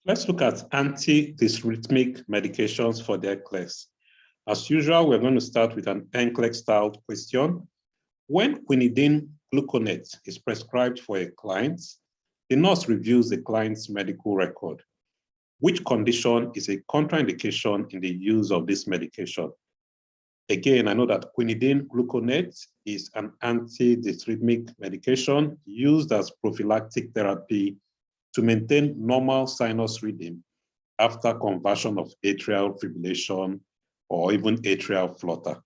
Let's look at antidysrhythmic medications for the Nclex. As usual, we're going to start with an Nclex style question. When quinidine gluconate is prescribed for a client, the nurse reviews the client's medical record. Which condition is a contraindication in the use of this medication? Again, I know that quinidine gluconate is an antidysrhythmic medication used as prophylactic therapy to maintain normal sinus rhythm after conversion of atrial fibrillation or even atrial flutter.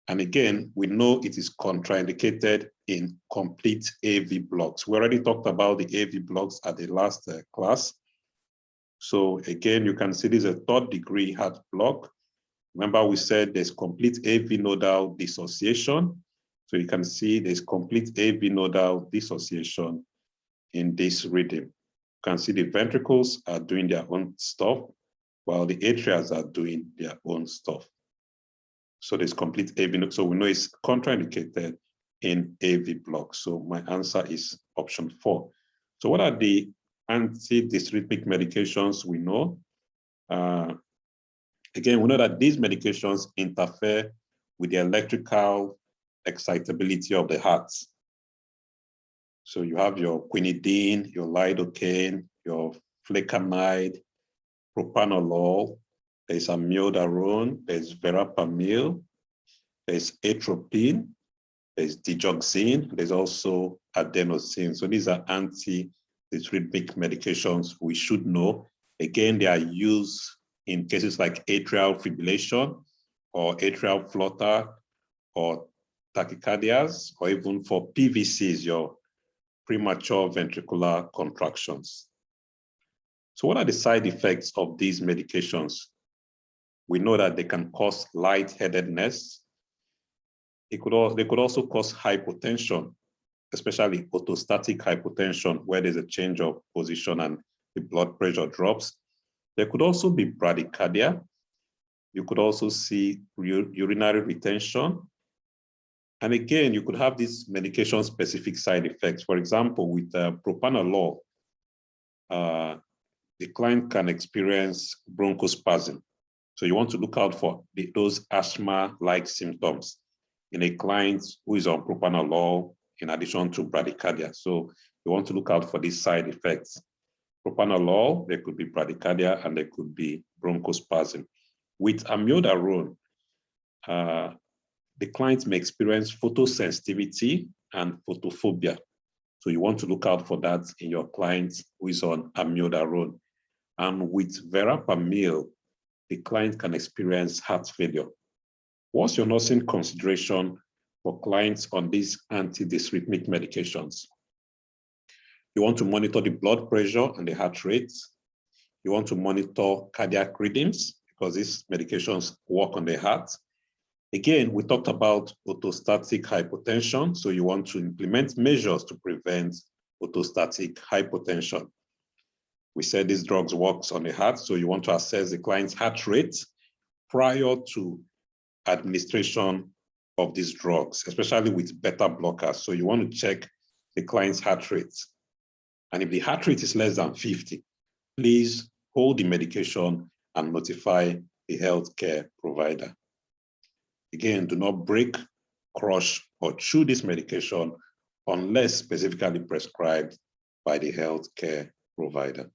And again, we know it is contraindicated in complete AV blocks. We already talked about the AV blocks at the last class. So again, you can see this is a third degree heart block. Remember, we said there's complete AV nodal dissociation. So you can see there's complete AV nodal dissociation in this rhythm. You can see the ventricles are doing their own stuff, while the atrias are doing their own stuff. So there's complete AV, so we know it's contraindicated in AV blocks. So my answer is option 4. So what are the antidysrhythmic medications we know? Again, we know that these medications interfere with the electrical excitability of the heart. So you have your quinidine, your lidocaine, your flecainide, propranolol, there's amiodarone, there's verapamil, there's atropine, there's digoxin, there's also adenosine. So these are antidysrhythmic medications we should know. Again, they are used in cases like atrial fibrillation or atrial flutter or tachycardias, or even for PVCs, your premature ventricular contractions. So what are the side effects of these medications? We know that they can cause lightheadedness. They could also cause hypotension, especially orthostatic hypotension, where there's a change of position and the blood pressure drops. There could also be bradycardia. You could also see urinary retention. And again, you could have these medication-specific side effects. For example, with propranolol, the client can experience bronchospasm. So you want to look out for those asthma-like symptoms in a client who is on propranolol in addition to bradycardia. So you want to look out for these side effects. Propranolol, there could be bradycardia and there could be bronchospasm. With amiodarone, the client may experience photosensitivity and photophobia. So you want to look out for that in your client who is on amiodarone. And with verapamil, the client can experience heart failure. What's your nursing consideration for clients on these antidysrhythmic medications? You want to monitor the blood pressure and the heart rate. You want to monitor cardiac rhythms because these medications work on the heart. Again, we talked about orthostatic hypotension. So you want to implement measures to prevent orthostatic hypotension. We said these drugs works on the heart. So you want to assess the client's heart rate prior to administration of these drugs, especially with beta blockers. So you want to check the client's heart rate. And if the heart rate is less than 50, please hold the medication and notify the healthcare provider. Again, do not break, crush, or chew this medication unless specifically prescribed by the healthcare provider.